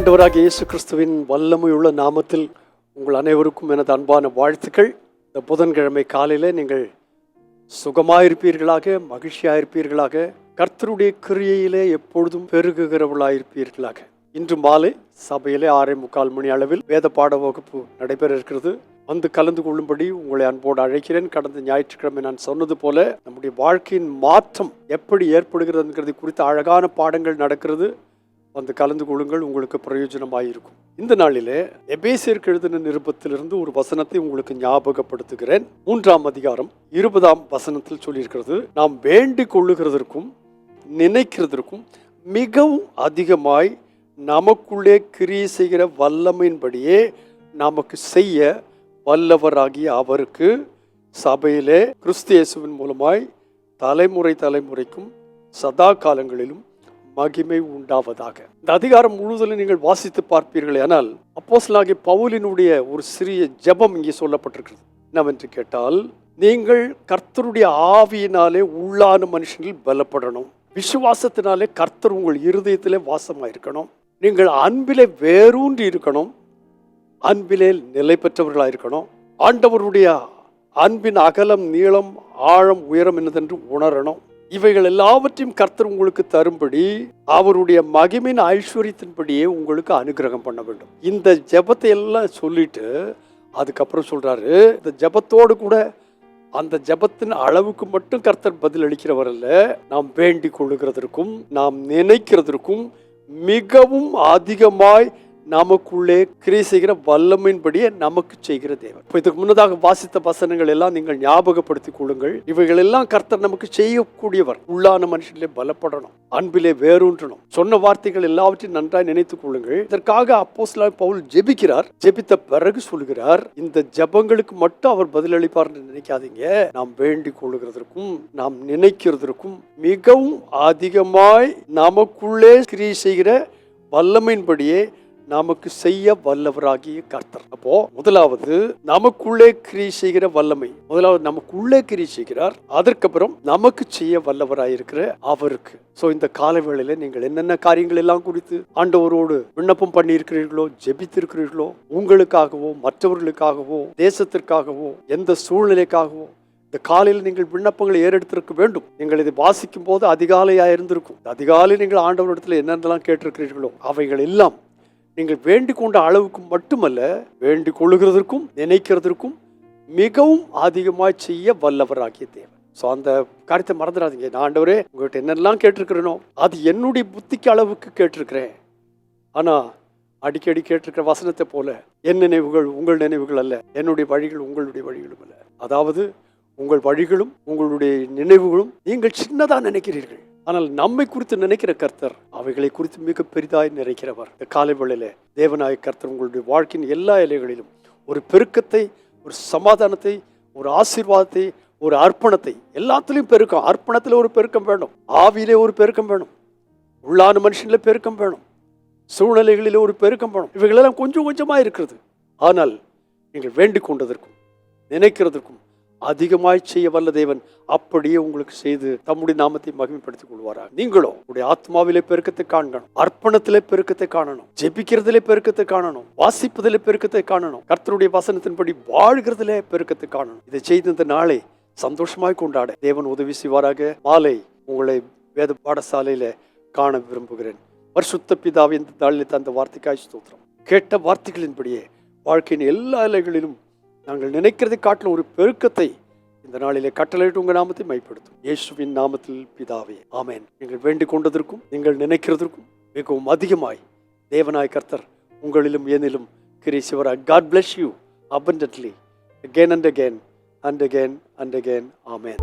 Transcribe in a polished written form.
ஆண்டவராகிய இயேசு கிறிஸ்துவின் வல்லமையுள்ள நாமத்தில் உங்கள் அனைவருக்கும் எனது அன்பான வாழ்த்துக்கள். இந்த புதன்கிழமை காலையில் நீங்கள் சுகமாயிருப்பீர்களாக, மகிழ்ச்சியாயிருப்பீர்களாக, கர்த்தருடைய கிரியையிலே எப்பொழுதும் பெருகுகிறவர்களாயிருப்பீர்களாக. இன்று மாலை சபையிலே 6:45 மணி அளவில் வேத பாட வகுப்பு நடைபெற இருக்கிறது. வந்து கலந்து கொள்ளும்படி உங்களை அன்போடு அழைக்கிறேன். கடந்த ஞாயிற்றுக்கிழமை நான் சொன்னது போல நம்முடைய வாழ்க்கையின் மாற்றம் எப்படி ஏற்படுகிறதுங்கிறது குறித்த அழகான பாடங்கள் நடக்கிறது. வந்து கலந்து கொள்ளுங்கள், உங்களுக்கு பிரயோஜனமாயிருக்கும். இந்த நாளிலே எபேசியருக்கு எழுதின நிருபத்திலிருந்து ஒரு வசனத்தை உங்களுக்கு ஞாபகப்படுத்துகிறேன். 3ஆம் அதிகாரம் 20ஆம் வசனத்தில் சொல்லியிருக்கிறது, நாம் வேண்டிக் கொள்ளுகிறதற்கும் நினைக்கிறதற்கும் மிகவும் அதிகமாய் நமக்குள்ளே கிரியை செய்கிற வல்லமையின்படியே நமக்கு செய்ய வல்லவராகிய அவருக்கு சபையிலே கிறிஸ்து இயேசுவின் மூலமாய் தலைமுறை தலைமுறைக்கும் சதா காலங்களிலும் மகிமை உண்டாவதாக. இந்த அதிகாரம் முழுவதும் நீங்கள் வாசித்து பார்ப்பீர்கள். ஆனால் அப்போஸ்தலனாகிய பவுலினுடைய ஒரு சிறிய ஜெபம் இங்கே சொல்லப்பட்டிருக்கிறது. என்னவென்று கேட்டால், நீங்கள் கர்த்தருடைய ஆவியினாலே உள்ளான மனுஷனில் பலப்படணும். விசுவாசத்தினாலே கர்த்தர் உங்கள் இருதயத்திலே வாசமாயிருக்கணும். நீங்கள் அன்பிலே வேரூன்றி இருக்கணும். அன்பிலே நிலை பெற்றவர்களாக இருக்கணும். ஆண்டவருடைய அன்பின் அகலம், நீளம், ஆழம், உயரம் என்னதென்று உணரணும். இவைகள் எல்லாவற்றையும் கர்த்தர் உங்களுக்கு தரும்படி அவருடைய மகிமையின் ஐஸ்வர்யத்தின்படியே உங்களுக்கு அனுகிரகம் பண்ண வேண்டும். இந்த ஜெபத்தை எல்லாம் சொல்லிட்டு அதுக்கப்புறம் சொல்றாரு, இந்த ஜெபத்தோடு கூட அந்த ஜெபத்தின் அளவுக்கு மட்டும் கர்த்தர் பதில் அளிக்கிறவர் அல்ல, நாம் வேண்டிக் கொள்ளுகிறதற்கும் நாம் நினைக்கிறதற்கும் மிகவும் அதிகமாய் நமக்குள்ளே கிரியை செய்கிற வல்லமையின்படியே நமக்கு செய்கிற தேவன். இப்போ இதுக்கு முன்னதாக வாசித்த வசனங்கள் எல்லாம் நீங்கள் ஞாபகப்படுத்திக் கொள்ளுங்கள். இவைகள் எல்லாம் கர்த்தர் நமக்கு செய்யக்கூடியவர். உள்ளான மனுஷனிலே பலப்படணும், அன்பிலே வேரூன்றணும். சொன்ன வார்த்தைகள் எல்லாவற்றையும் நன்றாய் நினைத்துக் கொள்ளுங்கள். இதற்காக அப்போஸ்தலனாகிய பவுல் ஜெபிக்கிறார். ஜெபித்த பிறகு சொல்கிறார், இந்த ஜெபங்களுக்கு மட்டும் அவர் பதிலளிப்பார் என்று நினைக்காதீங்க. நாம் வேண்டிக் கொள்ளுகிறதற்கும் நாம் நினைக்கிறதற்கும் மிகவும் அதிகமாய் நமக்குள்ளே கிரியை செய்கிற வல்லமையின்படியே நமக்கு செய்ய வல்லவராகிய கர்த்தர். அப்போ முதலாவது நமக்குள்ளே கிரியை செய்கிற வல்லமை. முதலாவது நமக்குள்ளே கிரியை செய்கிறார். அதற்கப்புறம் நமக்கு செய்ய வல்லவராயிருக்கிற அவருக்கு. இந்த கால வேளையில நீங்கள் என்னென்ன காரியங்கள் எல்லாம் குறித்து ஆண்டவரோடு விண்ணப்பம் பண்ணி இருக்கிறீர்களோ, ஜெபித்திருக்கிறீர்களோ, உங்களுக்காகவோ மற்றவர்களுக்காகவோ தேசத்திற்காகவோ எந்த சூழ்நிலைக்காகவோ இந்த காலையில் நீங்கள் விண்ணப்பங்களை ஏறெடுத்திருக்க வேண்டும். நீங்கள் இதை வாசிக்கும் போது அதிகாலையா இருந்திருக்கும். அதிகாலை நீங்கள் ஆண்டவரிடத்தில் என்னென்னலாம் கேட்டிருக்கிறீர்களோ அவைகள் எல்லாம் நீங்கள் வேண்டிக் கொண்ட அளவுக்கு மட்டுமல்ல, வேண்டிக் கொள்ளுகிறதற்கும் நினைக்கிறதற்கும் மிகவும் அதிகமாக செய்ய வல்லவராகிய தேவன். அந்த காரியத்தை மறந்துடாதீங்க. நான் ஆண்டவரே உங்கள்கிட்ட என்னெல்லாம் கேட்டிருக்கிறேனோ அது என்னுடைய புத்திக்கு அளவுக்கு கேட்டிருக்கிறேன். ஆனால் அடிக்கடி கேட்டிருக்கிற வசனத்தை போல என் நினைவுகள் உங்கள் நினைவுகள் அல்ல, என்னுடைய வழிகள் உங்களுடைய வழிகளும் அல்ல. அதாவது உங்கள் வழிகளும் உங்களுடைய நினைவுகளும் நீங்கள் சின்னதாக நினைக்கிறீர்கள். ஆனால் நம்மை குறித்து நினைக்கிற கர்த்தர் அவைகளை குறித்து மிக பெரிதாய் நிறைக்கிறவர். இந்த காலை வேளையில தேவனாய கர்த்தர் உங்களுடைய வாழ்க்கையின் எல்லா எல்லைகளிலும் ஒரு பெருக்கத்தை, ஒரு சமாதானத்தை, ஒரு ஆசீர்வாதத்தை, ஒரு அர்ப்பணத்தை, எல்லாத்திலையும் பெருக்கம். அர்ப்பணத்தில் ஒரு பெருக்கம் வேணும், ஆவியிலே ஒரு பெருக்கம் வேணும், உள்ளான மனுஷனில் பெருக்கம் வேணும், சூழ்நிலைகளிலே ஒரு பெருக்கம் வேணும். இவைகளெல்லாம் கொஞ்சம் கொஞ்சமாக இருக்கிறது. ஆனால் நீங்கள் வேண்டிக் கொண்டதற்கும் நினைக்கிறதற்கும் அதிகமாய் செய்ய வல்ல தேவன் அப்படியே உங்களுக்கு செய்து தம்முடைய நாமத்தை மகிமைப்படுத்திக் கொள்வாராக. நீங்களோ உங்களுடைய ஆத்மாவிலே பெருக்கத்தை காணணும், அர்ப்பணத்திலே பெருக்கத்தை காணணும், ஜெபிக்கிறதிலே பெருக்கத்தை காணணும், வாசிப்பதிலே பெருக்கத்தை காணணும், கர்த்தருடைய வசனத்தின்படி வாழ்கிறதிலே பெருக்கத்தை காணணும். இதை செய்த இந்த நாளை சந்தோஷமாய் கொண்டாட தேவன் உதவி செய்வாராக. மாலை உங்களை வேத பாடசாலையில காண விரும்புகிறேன். பரிசுத்த பிதாவே, இந்த நாளில் தந்த வார்த்தைக்காய் ஸ்தோத்திரம். கேட்ட வார்த்தைகளின்படியே வாழ்க்கையின் எல்லா எல்லைகளிலும் நாங்கள் நினைக்கிறதை காட்டிலும் ஒரு பெருக்கத்தை இந்த நாளிலே கட்டளையிட்டு உங்கள் நாமத்தை மைப்படுத்தும். இயேசுவின் நாமத்தில் பிதாவே, ஆமென். நீங்கள் வேண்டிக் கொண்டதற்கும் நீங்கள் நினைக்கிறதற்கும் மிகவும் அதிகமாய் தேவனாய் கர்த்தர் உங்களிலும் என்னிலும் கிரியை செய்வாராக. God bless you abundantly again and again and again and again. Amen.